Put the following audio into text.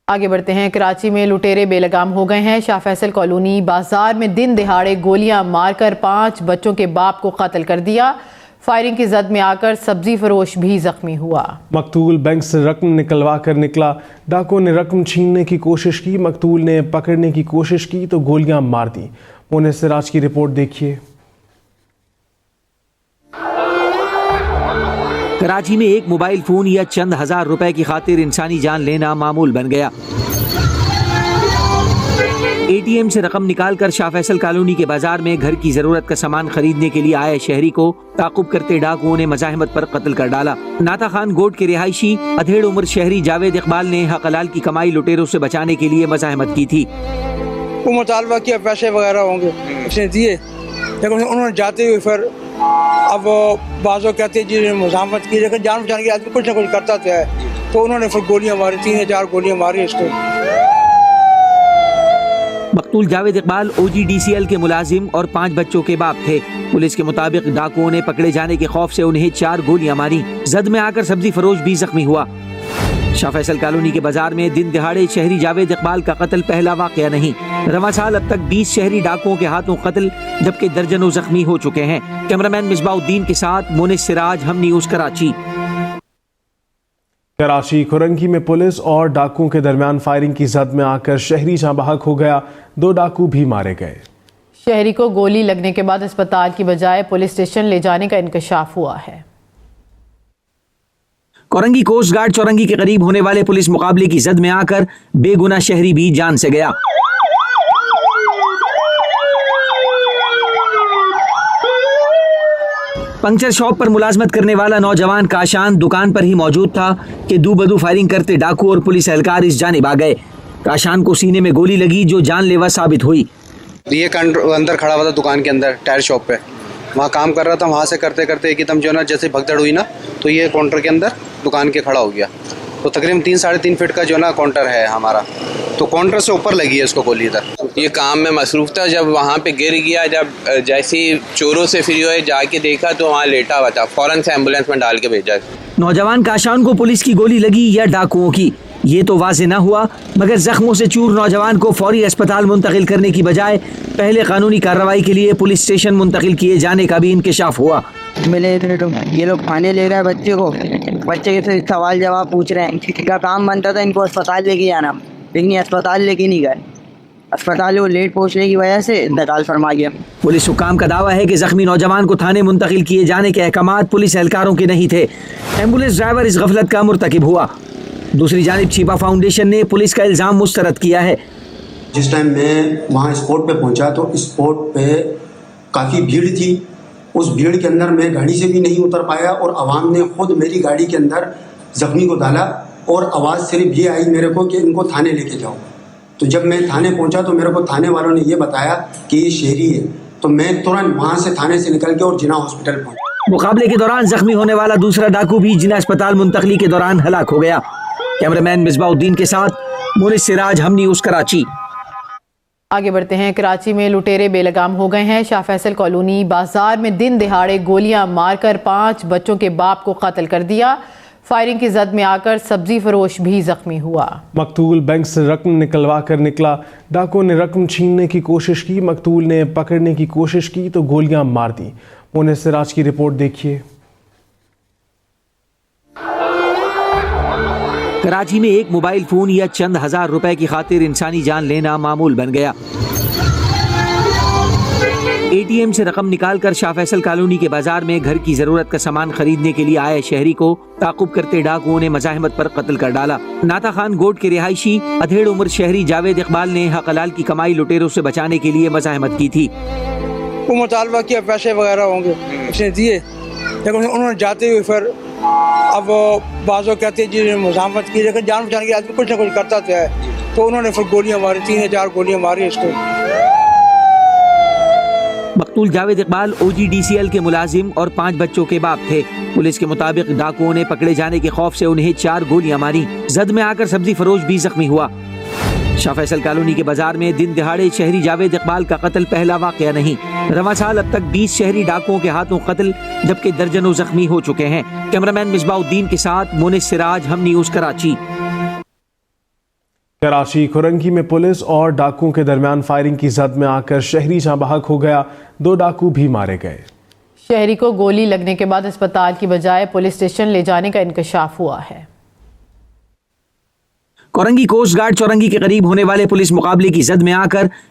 आगे बढ़ते हैं। कराची में लुटेरे बेलगाम हो गए हैं। शाह फैसल कॉलोनी बाजार में दिन दिहाड़े गोलियां मारकर 5 बच्चों के बाप को कत्ल कर दिया। फायरिंग की जद में आकर सब्जी फरोश भी जख्मी हुआ। मकतूल बैंक से रकम निकलवा कर निकला। डाकुओं ने रकम छीनने की कोशिश की। मकतूल ने पकड़ने की कोशिश की तो गोलियां मार दी। मोनिस सिराज की रिपोर्ट देखिए। कराची में एक मोबाइल फोन या चंद हजार रुपए की खातिर इंसानी जान लेना मामूल बन गया। एटीएम से रकम निकालकर शाह फैसल कॉलोनी के बाजार में घर की जरूरत का सामान खरीदने के लिए आए शहरी को ताकुब करते डाकुओं ने मज़ाहमत पर कत्ल कर डाला। नाता खान गोट के रिहायशी अधेड़ उम्र शहरी जावेद इकबाल ने हक हलाल की कमाई लुटेरों से बचाने के लिए मज़ाहमत की थी। वो मुतालबा किया पैसे वगैरह होंगे, उसने दिए, लेकिन उन्होंने जाते हुए फिर अब बाज़ों कहते हैं जी मज़ाहमत की, लेकिन जान बचाने के आदमी कुछ ना कुछ करता तो है, तो उन्होंने फिर गोलियां मारी, 3 या 4 गोलियां मारी इसको। मकतूल जावेद इकबाल OGDCL के मुलाजिम और 5 बच्चों के बाप थे। पुलिस के मुताबिक डाकुओं ने पकड़े जाने के खौफ से उन्हें 4 गोलियां मारी। जद में आकर सब्जी फरोश भी जख्मी हुआ। शाह फैसल कॉलोनी के बाजार में दिन दिहाड़े शहरी जावेद इकबाल का कत्ल पहला वाकया नहीं। रवां साल अब तक 20 शहरी डाकुओं के हाथों कत्ल जबकि दर्जनों जख्मी हो चुके हैं। कैमरामैन मिसबाउद्दीन के साथ मोनिस सिराज, हम न्यूज़ कराची। कराची खुरंगी में पुलिस और डाकुओं के दरमियान फायरिंग की जद में आकर शहरी जहां बहक हो गया। 2 डाकू भी मारे गए। शहरी को गोली लगने के बाद अस्पताल की बजाय पुलिस स्टेशन ले जाने का इंकशाफ हुआ है। कोरंगी कोस्ट गार्ड चौरंगी के करीब होने वाले पुलिस मुकाबले की जद में आकर बेगुनाह शहरी भी जान से गया। पंक्चर शॉप पर मुलाजमत करने वाला नौजवान काशान दुकान पर ही मौजूद था कि दूबदू फायरिंग करते डाकू और पुलिस एहलकार इस जानिब आ गए। काशान को सीने में गोली लगी जो जानलेवा साबित हुई। ये अंदर खड़ा हुआ था दुकान के अंदर, टायर शॉप पे, वहाँ काम कर रहा था। वहाँ से करते करते एकदम जो है ना जैसे भगदड़ हुई ना, तो ये काउंटर के अंदर दुकान के खड़ा हो गया। तो तकरीबन 3-3.5 फीट का जो ना काउंटर है हमारा, तो काउंटर से ऊपर लगी है इसको गोली इधर। ये काम में मसरूफ था, जब वहाँ पे गिर गया, जब जैसे ही चोरों से फ्री हुए जाके देखा तो वहाँ लेटा हुआ था। फौरन से एम्बुलेंस में डाल के भेजा। नौजवान काशान को पुलिस की गोली लगी या डाकुओं की, ये तो वाज़ेह न हुआ, मगर जख्मों से चूर नौजवान को फौरी अस्पताल मुंतकिल करने की बजाय पहले कानूनी कार्रवाई के लिए पुलिस स्टेशन मुंतकिल किए जाने का भी इंकशाफ हुआ। मिले ये लोग खाने ले रहे हैं बच्चे को, बच्चे से सवाल जवाब पूछ रहे हैं। इनका काम बनता था इनको अस्पताल लेके जाना, लेकिन अस्पताल लेके नहीं गए। अस्पताल वो लेट पहुंचने की वजह से इंतकाल फरमा गया। पुलिस हुक्काम का दावा है कि जख्मी नौजवान को थाने मुंतकिल किए जाने के अहकामात पुलिस एहलकारों के नहीं थे। एम्बुलेंस ड्राइवर इस गफलत का मुर्तकिब हुआ। दूसरी जानिब छिपा फाउंडेशन ने पुलिस का इल्ज़ाम मुस्तरद किया है। जिस टाइम मैं वहाँ स्पॉट पे पहुँचा तो स्पॉट पे काफ़ी भीड़ थी। उस भीड़ के अंदर मैं गाड़ी से भी नहीं उतर पाया और आवाम ने खुद मेरी गाड़ी के अंदर जख्मी को डाला और आवाज़ सिर्फ ये आई मेरे को कि इनको थाने लेके जाओ। तो जब मैं थाने पहुँचा तो मेरे को थाने वालों ने ये बताया कि ये शहरी है, तो मैं तुरंत वहाँ से थाने से निकल के और जिना हॉस्पिटल पहुँचा। मुकाबले के दौरान जख्मी होने वाला दूसरा डाकू भी जिना अस्पताल मुंतकली के दौरान हलाक हो गया। कैमरामैन मिसबाउद्दीन के साथ मोनिस सिराज, हम न्यूज़ कराची। आगे बढ़ते हैं। कराची में लुटेरे बेलगाम हो गए हैं। शाह फैसल कॉलोनी बाजार में दिन दिहाड़े गोलियां मारकर 5 बच्चों के बाप को कत्ल कर दिया। फायरिंग की जद में आकर सब्जी फरोश भी जख्मी हुआ। मकतूल बैंक से रकम निकलवा कर निकला। डाकुओं ने रकम छीनने की कोशिश की। मकतूल ने पकड़ने की कोशिश की तो गोलियां मार दी। मोनिस सिराज की रिपोर्ट देखिए। कराची में एक मोबाइल फोन या चंद हजार रुपए की खातिर इंसानी जान लेना मामूल बन गया। एटीएम से रकम निकालकर शाह फैसल कॉलोनी के बाजार में घर की जरूरत का सामान खरीदने के लिए आए शहरी को ताकुब करते डाकुओं ने मज़ाहमत पर कत्ल कर डाला। नाता खान गोट के रिहायशी अधेड़ उम्र शहरी जावेद इकबाल ने हक हलाल की कमाई लुटेरों से बचाने के लिए मज़ाहमत की थी। वो मुतालबा किया पैसे वगैरह होंगे, उसने दिए, लेकिन उन्होंने जाते हुए फिर अब बाज़ों कहते हैं जी मज़ाहमत की, लेकिन जान बचाने के आदमी कुछ ना कुछ करता तो है, तो उन्होंने फिर गोलियां मारी, 3 या 4 गोलियां मारी इसको। मकतूल जावेद इकबाल OGDCL के मुलाजिम और 5 बच्चों के बाप थे। पुलिस के मुताबिक डाकुओं ने पकड़े जाने के खौफ से उन्हें 4 गोलियां मारी। जद में आकर सब्जी फरोश भी जख्मी हुआ। शाह फैसल कॉलोनी के बाजार में दिन दिहाड़े शहरी जावेद इकबाल का कत्ल पहला वाकया नहीं। रवां साल अब तक 20 शहरी डाकुओं के हाथों कत्ल जबकि दर्जनों जख्मी हो चुके हैं। कैमरामैन मिसबाउद्दीन के साथ मोनिस सिराज, हम न्यूज़ कराची। कराची खुरंगी में पुलिस और डाकुओं के दरमियान फायरिंग की जद में आकर शहरी जहां बहक हो गया, 2 डाकू भी मारे गए। शहरी को गोली लगने के बाद अस्पताल की बजाय पुलिस स्टेशन ले जाने का इंकशाफ हुआ है। कोरंगी कोस्ट गार्ड चौरंगी के करीब होने वाले पुलिस मुकाबले की जद में आकर